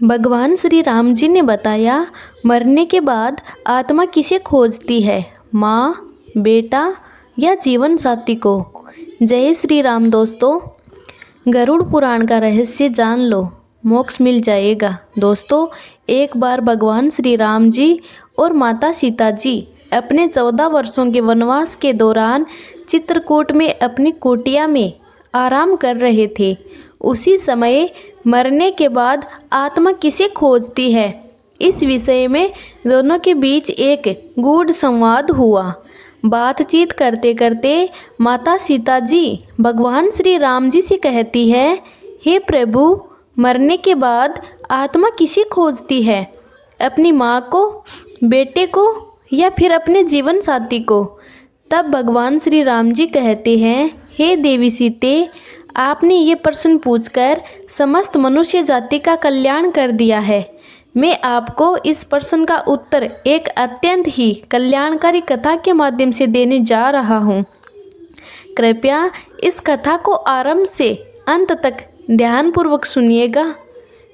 भगवान श्री राम जी ने बताया, मरने के बाद आत्मा किसे खोजती है, माँ, बेटा या जीवन साथी को। जय श्री राम दोस्तों, गरुड़ पुराण का रहस्य जान लो, मोक्ष मिल जाएगा। दोस्तों, एक बार भगवान श्री राम जी और माता सीता जी अपने 14 वर्षों के वनवास के दौरान चित्रकूट में अपनी कुटिया में आराम कर रहे थे। उसी समय मरने के बाद आत्मा किसे खोजती है, इस विषय में दोनों के बीच एक गूढ़ संवाद हुआ। बातचीत करते करते माता सीता जी भगवान श्री राम जी से कहती है, हे प्रभु, मरने के बाद आत्मा किसे खोजती है, अपनी माँ को, बेटे को या फिर अपने जीवन साथी को। तब भगवान श्री राम जी कहते हैं, हे देवी सीते, आपने ये प्रश्न पूछकर समस्त मनुष्य जाति का कल्याण कर दिया है। मैं आपको इस प्रश्न का उत्तर एक अत्यंत ही कल्याणकारी कथा के माध्यम से देने जा रहा हूँ। कृपया इस कथा को आरंभ से अंत तक ध्यानपूर्वक सुनिएगा,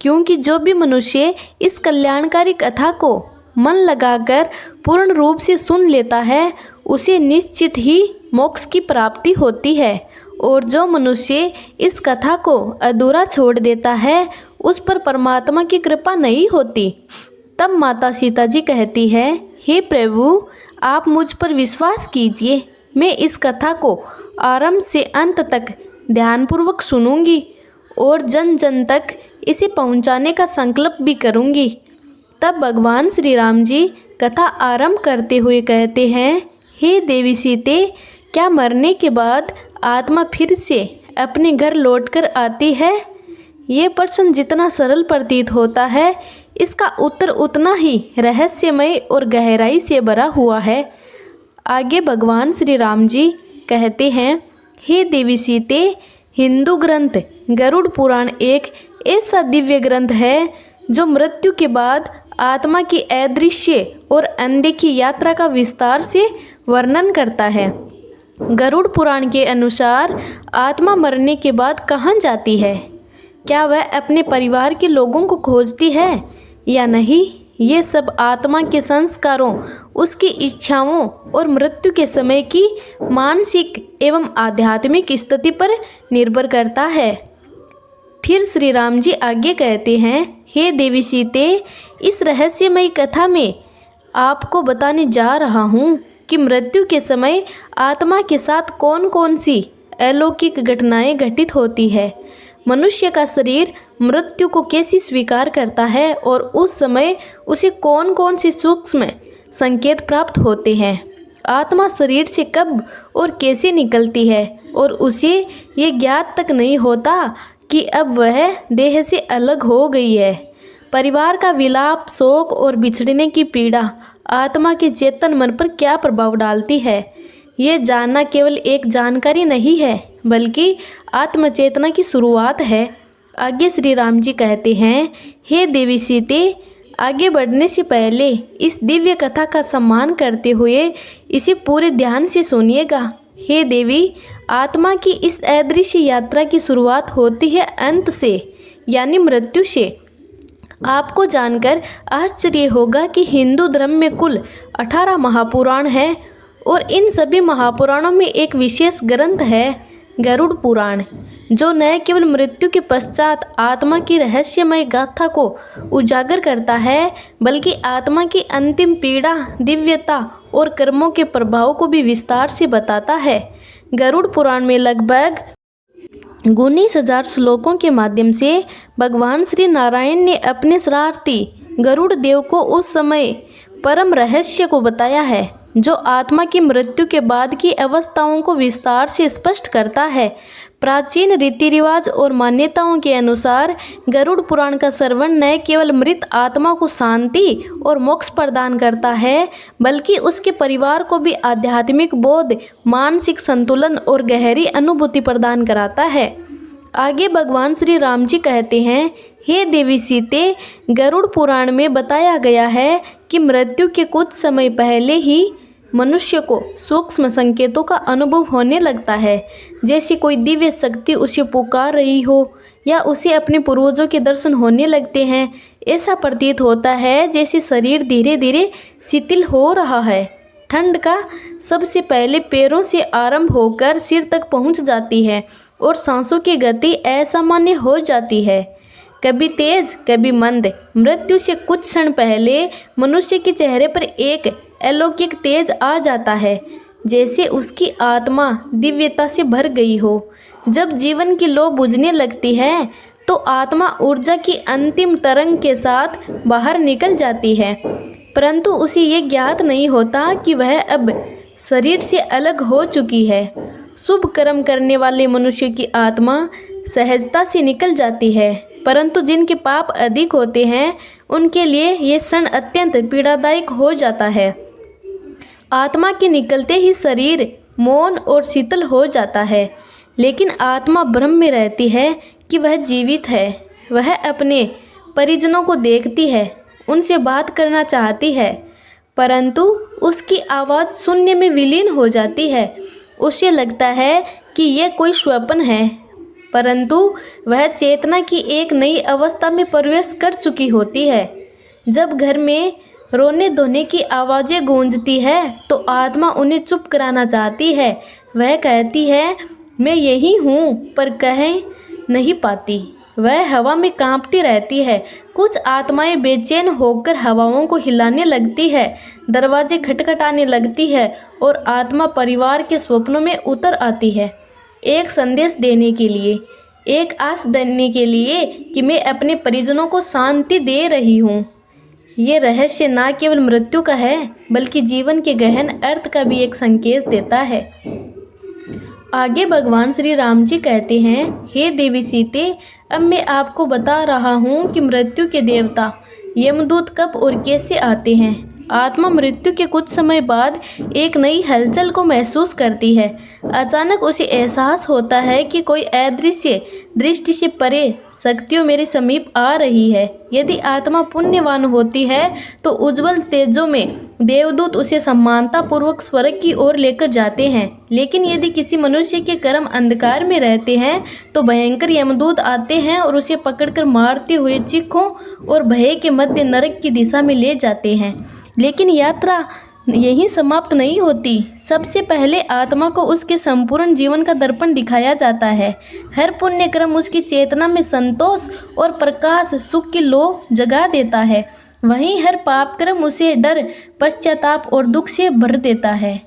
क्योंकि जो भी मनुष्य इस कल्याणकारी कथा को मन लगाकर पूर्ण रूप से सुन लेता है, उसे निश्चित ही मोक्ष की प्राप्ति होती है, और जो मनुष्य इस कथा को अधूरा छोड़ देता है, उस पर परमात्मा की कृपा नहीं होती। तब माता सीता जी कहती है, हे प्रभु, आप मुझ पर विश्वास कीजिए, मैं इस कथा को आरंभ से अंत तक ध्यानपूर्वक सुनूंगी और जन जन तक इसे पहुंचाने का संकल्प भी करूंगी। तब भगवान श्री राम जी कथा आरंभ करते हुए कहते हैं, हे देवी सीते, क्या मरने के बाद आत्मा फिर से अपने घर लौटकर आती है? ये प्रश्न जितना सरल प्रतीत होता है, इसका उत्तर उतना ही रहस्यमय और गहराई से भरा हुआ है। आगे भगवान श्री राम जी कहते हैं, हे देवी सीते, हिंदू ग्रंथ गरुड़ पुराण एक ऐसा दिव्य ग्रंथ है जो मृत्यु के बाद आत्मा की अदृश्य और अनदेखी यात्रा का विस्तार से वर्णन करता है। गरुड़ पुराण के अनुसार आत्मा मरने के बाद कहाँ जाती है? क्या वह अपने परिवार के लोगों को खोजती है या नहीं? ये सब आत्मा के संस्कारों, उसकी इच्छाओं और मृत्यु के समय की मानसिक एवं आध्यात्मिक स्थिति पर निर्भर करता है। फिर श्री राम जी आगे कहते हैं, हे देवी सीते, इस रहस्यमयी कथा में आपको बताने जा रहा हूँ कि मृत्यु के समय आत्मा के साथ कौन कौन सी अलौकिक घटनाएं घटित होती है, मनुष्य का शरीर मृत्यु को कैसे स्वीकार करता है और उस समय उसे कौन कौन से सूक्ष्म संकेत प्राप्त होते हैं, आत्मा शरीर से कब और कैसे निकलती है और उसे ये ज्ञात तक नहीं होता कि अब वह देह से अलग हो गई है। परिवार का विलाप, शोक और बिछड़ने की पीड़ा आत्मा के चेतन मन पर क्या प्रभाव डालती है, ये जानना केवल एक जानकारी नहीं है, बल्कि आत्मचेतना की शुरुआत है। आगे श्री राम जी कहते हैं, हे देवी सीते, आगे बढ़ने से पहले इस दिव्य कथा का सम्मान करते हुए इसे पूरे ध्यान से सुनिएगा। हे देवी, आत्मा की इस अदृश्य यात्रा की शुरुआत होती है अंत से, यानी मृत्यु से। आपको जानकर आश्चर्य होगा कि हिंदू धर्म में कुल 18 महापुराण हैं और इन सभी महापुराणों में एक विशेष ग्रंथ है गरुड़ पुराण, जो न केवल मृत्यु के पश्चात आत्मा की रहस्यमय गाथा को उजागर करता है, बल्कि आत्मा की अंतिम पीड़ा, दिव्यता और कर्मों के प्रभाव को भी विस्तार से बताता है। गरुड़ पुराण में लगभग 19,000 श्लोकों के माध्यम से भगवान श्री नारायण ने अपने शरारती गरुड़ देव को उस समय परम रहस्य को बताया है, जो आत्मा की मृत्यु के बाद की अवस्थाओं को विस्तार से स्पष्ट करता है। प्राचीन रीति रिवाज और मान्यताओं के अनुसार गरुड़ पुराण का श्रवण न केवल मृत आत्मा को शांति और मोक्ष प्रदान करता है, बल्कि उसके परिवार को भी आध्यात्मिक बोध, मानसिक संतुलन और गहरी अनुभूति प्रदान कराता है। आगे भगवान श्री राम जी कहते हैं, हे देवी सीते, गरुड़ पुराण में बताया गया है कि मृत्यु के कुछ समय पहले ही मनुष्य को सूक्ष्म संकेतों का अनुभव होने लगता है, जैसे कोई दिव्य शक्ति उसे पुकार रही हो या उसे अपने पूर्वजों के दर्शन होने लगते हैं। ऐसा प्रतीत होता है जैसे शरीर धीरे धीरे शिथिल हो रहा है। ठंड का सबसे पहले पैरों से आरंभ होकर सिर तक पहुंच जाती है और सांसों की गति असामान्य हो जाती है, कभी तेज कभी मंद। मृत्यु से कुछ क्षण पहले मनुष्य के चेहरे पर एक अलौकिक तेज आ जाता है, जैसे उसकी आत्मा दिव्यता से भर गई हो। जब जीवन की लौ बुझने लगती है तो आत्मा ऊर्जा की अंतिम तरंग के साथ बाहर निकल जाती है, परंतु उसे ये ज्ञात नहीं होता कि वह अब शरीर से अलग हो चुकी है। शुभ कर्म करने वाले मनुष्य की आत्मा सहजता से निकल जाती है, परंतु जिनके पाप अधिक होते हैं उनके लिए ये क्षण अत्यंत पीड़ादायक हो जाता है। आत्मा के निकलते ही शरीर मौन और शीतल हो जाता है, लेकिन आत्मा भ्रम में रहती है कि वह जीवित है। वह अपने परिजनों को देखती है, उनसे बात करना चाहती है, परंतु उसकी आवाज़ शून्य में विलीन हो जाती है। उसे लगता है कि यह कोई स्वप्न है, परंतु वह चेतना की एक नई अवस्था में प्रवेश कर चुकी होती है। जब घर में रोने धोने की आवाज़ें गूंजती है तो आत्मा उन्हें चुप कराना चाहती है। वह कहती है, मैं यही हूँ, पर कह नहीं पाती। वह हवा में कांपती रहती है। कुछ आत्माएं बेचैन होकर हवाओं को हिलाने लगती है, दरवाजे खटखटाने लगती है और आत्मा परिवार के स्वप्नों में उतर आती है, एक संदेश देने के लिए, एक आस देने के लिए कि मैं अपने परिजनों को शांति दे रही हूँ। ये रहस्य न केवल मृत्यु का है, बल्कि जीवन के गहन अर्थ का भी एक संकेत देता है। आगे भगवान श्री राम जी कहते हैं, हे देवी सीते, अब मैं आपको बता रहा हूँ कि मृत्यु के देवता यमदूत कब और कैसे आते हैं। आत्मा मृत्यु के कुछ समय बाद एक नई हलचल को महसूस करती है। अचानक उसे एहसास होता है कि कोई अदृश्य दृष्टि से परे शक्तियों मेरे समीप आ रही है। यदि आत्मा पुण्यवान होती है तो उज्जवल तेजों में देवदूत उसे सम्मानतापूर्वक स्वर्ग की ओर लेकर जाते हैं, लेकिन यदि किसी मनुष्य के कर्म अंधकार में रहते हैं तो भयंकर यमदूत आते हैं और उसे पकड़कर मारते हुए चीखों और भय के मध्य नरक की दिशा में ले जाते हैं। लेकिन यात्रा यहीं समाप्त नहीं होती। सबसे पहले आत्मा को उसके संपूर्ण जीवन का दर्पण दिखाया जाता है। हर पुण्य कर्म उसकी चेतना में संतोष और प्रकाश सुख की लौ जगा देता है, वहीं हर पाप कर्म उसे डर, पश्चाताप और दुख से भर देता है।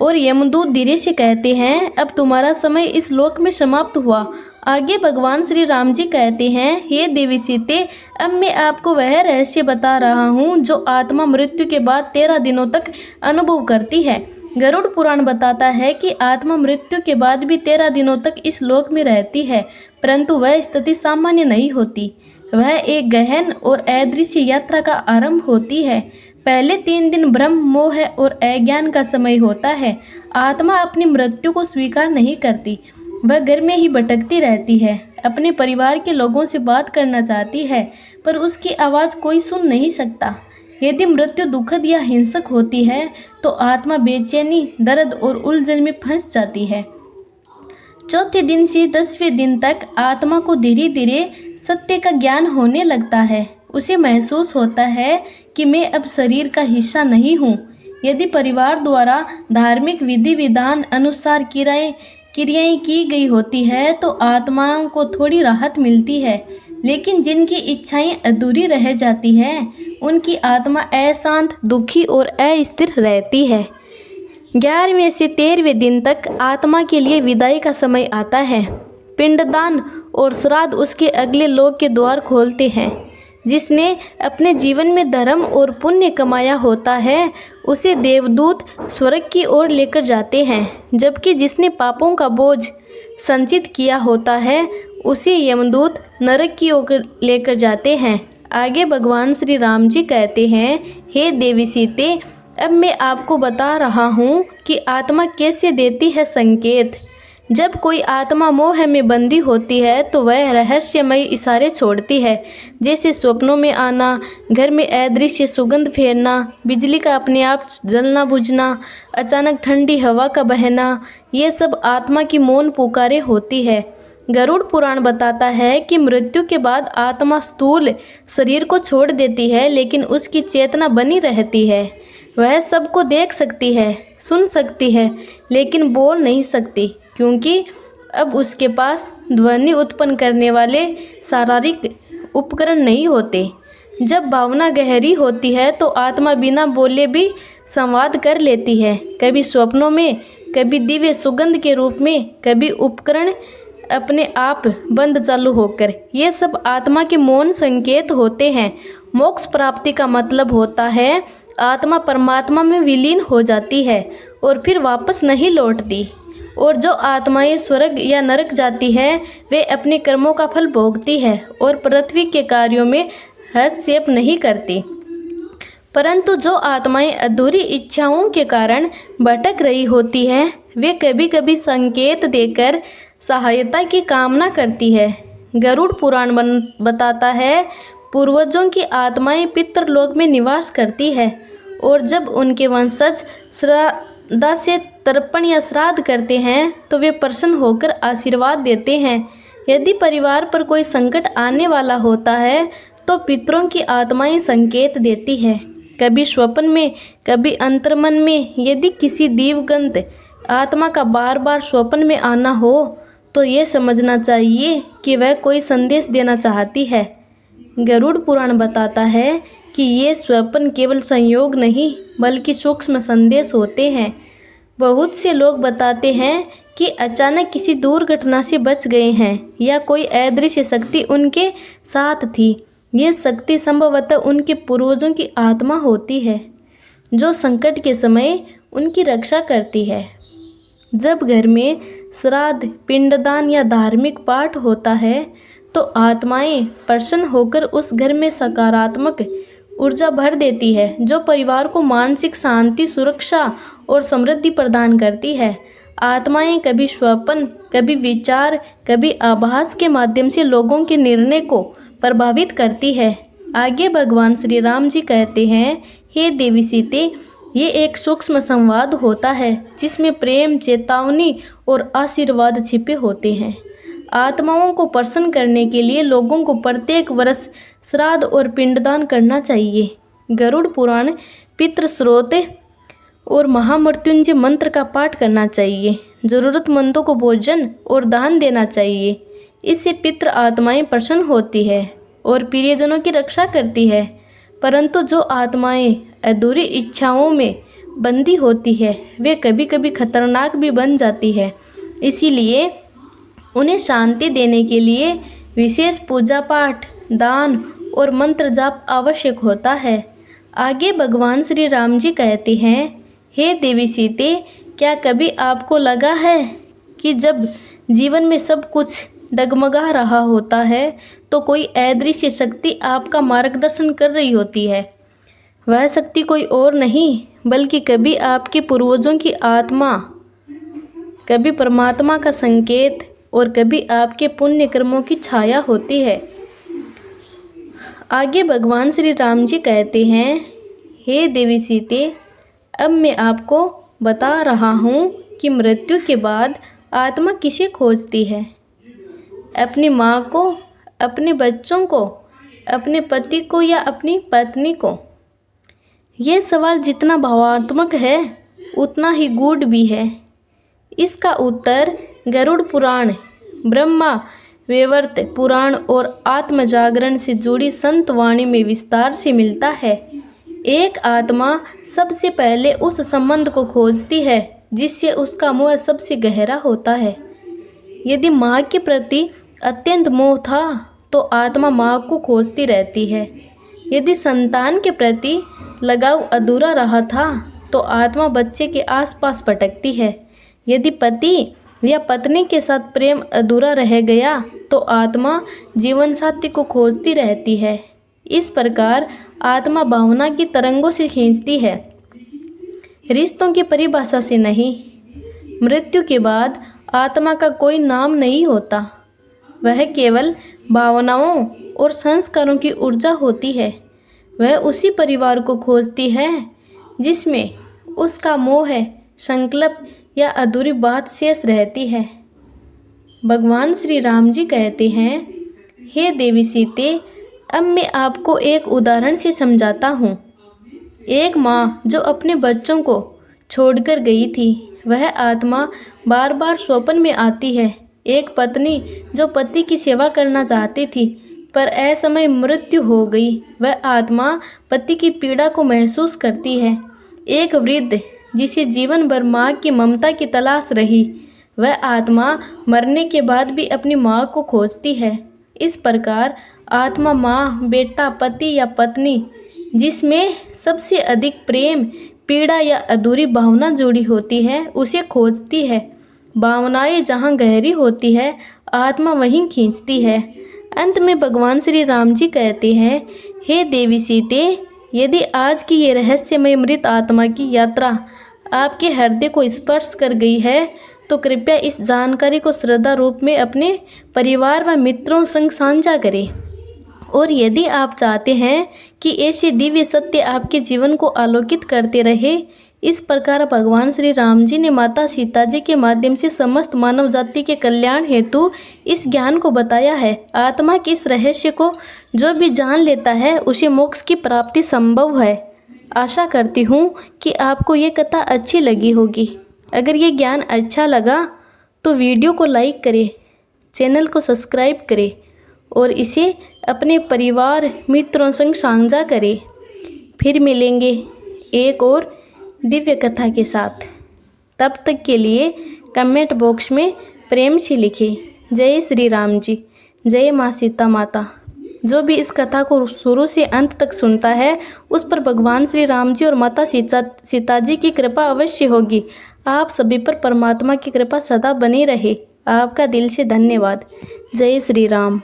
और यमदूत धीरे से कहते हैं, अब तुम्हारा समय इस लोक में समाप्त हुआ। आगे भगवान श्री राम जी कहते हैं, हे देवी सीते, अब मैं आपको वह रहस्य बता रहा हूँ जो आत्मा मृत्यु के बाद 13 दिनों तक अनुभव करती है। गरुड़ पुराण बताता है कि आत्मा मृत्यु के बाद भी 13 दिनों तक इस लोक में रहती है, परंतु वह स्थिति सामान्य नहीं होती। वह एक गहन और अदृश्य यात्रा का आरंभ होती है। पहले 3 दिन भ्रम, मोह और अज्ञान का समय होता है। आत्मा अपनी मृत्यु को स्वीकार नहीं करती। वह घर में ही भटकती रहती है, अपने परिवार के लोगों से बात करना चाहती है, पर उसकी आवाज़ कोई सुन नहीं सकता। यदि मृत्यु दुखद या हिंसक होती है तो आत्मा बेचैनी, दर्द और उलझन में फंस जाती है। चौथे दिन से 10वें दिन तक आत्मा को धीरे धीरे सत्य का ज्ञान होने लगता है। उसे महसूस होता है कि मैं अब शरीर का हिस्सा नहीं हूँ। यदि परिवार द्वारा धार्मिक विधि विधान अनुसार क्रियाएं की गई होती है तो आत्माओं को थोड़ी राहत मिलती है, लेकिन जिनकी इच्छाएं अधूरी रह जाती हैं उनकी आत्मा अशांत, दुखी और अस्थिर रहती है। 11वें से 13वें दिन तक आत्मा के लिए विदाई का समय आता है। पिंडदान और श्राद्ध उसके अगले लोक के द्वार खोलते हैं। जिसने अपने जीवन में धर्म और पुण्य कमाया होता है उसे देवदूत स्वर्ग की ओर लेकर जाते हैं, जबकि जिसने पापों का बोझ संचित किया होता है उसे यमदूत नरक की ओर लेकर जाते हैं। आगे भगवान श्री राम जी कहते हैं, हे देवी सीते, अब मैं आपको बता रहा हूँ कि आत्मा कैसे देती है संकेत। जब कोई आत्मा मोह में बंधी होती है तो वह रहस्यमय इशारे छोड़ती है, जैसे स्वप्नों में आना, घर में अदृश्य सुगंध फैलना, बिजली का अपने आप जलना बुझना, अचानक ठंडी हवा का बहना। ये सब आत्मा की मौन पुकारे होती है। गरुड़ पुराण बताता है कि मृत्यु के बाद आत्मा स्थूल शरीर को छोड़ देती है, लेकिन उसकी चेतना बनी रहती है। वह सबको देख सकती है, सुन सकती है, लेकिन बोल नहीं सकती, क्योंकि अब उसके पास ध्वनि उत्पन्न करने वाले शारीरिक उपकरण नहीं होते। जब भावना गहरी होती है तो आत्मा बिना बोले भी संवाद कर लेती है, कभी स्वप्नों में, कभी दिव्य सुगंध के रूप में, कभी उपकरण अपने आप बंद चालू होकर। ये सब आत्मा के मौन संकेत होते हैं। मोक्ष प्राप्ति का मतलब होता है आत्मा परमात्मा में विलीन हो जाती है और फिर वापस नहीं लौटती। और जो आत्माएं स्वर्ग या नरक जाती है वे अपने कर्मों का फल भोगती है और पृथ्वी के कार्यों में हस्तक्षेप नहीं करती। परंतु जो आत्माएं अधूरी इच्छाओं के कारण भटक रही होती है वे कभी कभी संकेत देकर सहायता की कामना करती है। गरुड़ पुराण बताता है पूर्वजों की आत्माएं पितृलोक में निवास करती है और जब उनके वंशज श्रद्धा से तर्पण या श्राद्ध करते हैं तो वे प्रसन्न होकर आशीर्वाद देते हैं। यदि परिवार पर कोई संकट आने वाला होता है तो पितरों की आत्माएं संकेत देती है, कभी स्वप्न में, कभी अंतर्मन में। यदि किसी दिवंगत आत्मा का बार बार स्वप्न में आना हो तो ये समझना चाहिए कि वह कोई संदेश देना चाहती है। गरुड़ पुराण बताता है कि ये स्वप्न केवल संयोग नहीं बल्कि सूक्ष्म संदेश होते हैं। बहुत से लोग बताते हैं कि अचानक किसी दुर्घटना से बच गए हैं या कोई अदृश्य शक्ति उनके साथ थी। ये शक्ति संभवतः उनके पूर्वजों की आत्मा होती है जो संकट के समय उनकी रक्षा करती है। जब घर में श्राद्ध, पिंडदान या धार्मिक पाठ होता है तो आत्माएं प्रसन्न होकर उस घर में सकारात्मक ऊर्जा भर देती है जो परिवार को मानसिक शांति, सुरक्षा और समृद्धि प्रदान करती है। आत्माएं कभी स्वप्न, कभी विचार, कभी आभास के माध्यम से लोगों के निर्णय को प्रभावित करती है। आगे भगवान श्री राम जी कहते हैं, हे देवी सीते, ये एक सूक्ष्म संवाद होता है जिसमें प्रेम, चेतावनी और आशीर्वाद छिपे होते हैं। आत्माओं को प्रसन्न करने के लिए लोगों को प्रत्येक वर्ष श्राद्ध और पिंडदान करना चाहिए। गरुड़ पुराण, पितृस्रोत और महामृत्युंजय मंत्र का पाठ करना चाहिए। जरूरतमंदों को भोजन और दान देना चाहिए। इससे पितृ आत्माएं प्रसन्न होती है और प्रियजनों की रक्षा करती है। परंतु जो आत्माएं अधूरी इच्छाओं में बंदी होती है वे कभी कभी खतरनाक भी बन जाती है। इसीलिए उन्हें शांति देने के लिए विशेष पूजा पाठ, दान और मंत्र जाप आवश्यक होता है। आगे भगवान श्री राम जी कहते हैं, हे देवी सीते, क्या कभी आपको लगा है कि जब जीवन में सब कुछ डगमगा रहा होता है तो कोई अदृश्य शक्ति आपका मार्गदर्शन कर रही होती है? वह शक्ति कोई और नहीं बल्कि कभी आपके पूर्वजों की आत्मा, कभी परमात्मा का संकेत और कभी आपके पुण्य कर्मों की छाया होती है। आगे भगवान श्री राम जी कहते हैं, हे देवी सीते, अब मैं आपको बता रहा हूँ कि मृत्यु के बाद आत्मा किसे खोजती है? अपनी माँ को, अपने बच्चों को, अपने पति को या अपनी पत्नी को? यह सवाल जितना भावात्मक है उतना ही गूढ़ भी है। इसका उत्तर गरुड़ पुराण, ब्रह्मा वैवर्त पुराण और आत्मजागरण से जुड़ी संत वाणी में विस्तार से मिलता है। एक आत्मा सबसे पहले उस संबंध को खोजती है जिससे उसका मोह सबसे गहरा होता है। यदि माँ के प्रति अत्यंत मोह था तो आत्मा माँ को खोजती रहती है। यदि संतान के प्रति लगाव अधूरा रहा था तो आत्मा बच्चे के आसपास भटकती है। यदि पति या पत्नी के साथ प्रेम अधूरा रह गया तो आत्मा जीवन साथी को खोजती रहती है। इस प्रकार आत्मा भावना की तरंगों से खींचती है, रिश्तों की परिभाषा से नहीं। मृत्यु के बाद आत्मा का कोई नाम नहीं होता, वह केवल भावनाओं और संस्कारों की ऊर्जा होती है। वह उसी परिवार को खोजती है जिसमें उसका मोह, संकल्प या अधूरी बात शेष रहती है। भगवान श्री राम जी कहते हैं, हे देवी सीते, अब मैं आपको एक उदाहरण से समझाता हूँ। एक माँ जो अपने बच्चों को छोड़कर गई थी, वह आत्मा बार बार स्वप्न में आती है। एक पत्नी जो पति की सेवा करना चाहती थी पर असमय मृत्यु हो गई, वह आत्मा पति की पीड़ा को महसूस करती है। एक वृद्ध जिसे जीवन भर माँ की ममता की तलाश रही, वह आत्मा मरने के बाद भी अपनी माँ को खोजती है। इस प्रकार आत्मा माँ, बेटा, पति या पत्नी जिसमें सबसे अधिक प्रेम, पीड़ा या अधूरी भावना जुड़ी होती है, उसे खोजती है। भावनाएं जहाँ गहरी होती है, आत्मा वहीं खींचती है। अंत में भगवान श्री राम जी कहते हैं, हे देवी सीते, यदि आज की ये रहस्यमय मृत आत्मा की यात्रा आपके हृदय को स्पर्श कर गई है, तो कृपया इस जानकारी को श्रद्धा रूप में अपने परिवार व मित्रों संग साझा करें। और यदि आप चाहते हैं कि ऐसे दिव्य सत्य आपके जीवन को आलोकित करते रहे, इस प्रकार भगवान श्री राम जी ने माता सीता जी के माध्यम से समस्त मानव जाति के कल्याण हेतु इस ज्ञान को बताया है। आत्मा के इस रहस्य को जो भी जान लेता है, उसे मोक्ष की प्राप्ति संभव है। आशा करती हूँ कि आपको ये कथा अच्छी लगी होगी। अगर ये ज्ञान अच्छा लगा तो वीडियो को लाइक करें, चैनल को सब्सक्राइब करें और इसे अपने परिवार मित्रों संग साझा करें। फिर मिलेंगे एक और दिव्य कथा के साथ। तब तक के लिए कमेंट बॉक्स में प्रेम से लिखें, जय श्री राम जी, जय माँ सीता माता। जो भी इस कथा को शुरू से अंत तक सुनता है, उस पर भगवान श्री राम जी और माता सीता जी की कृपा अवश्य होगी। आप सभी पर परमात्मा की कृपा सदा बनी रहे। आपका दिल से धन्यवाद। जय श्री राम।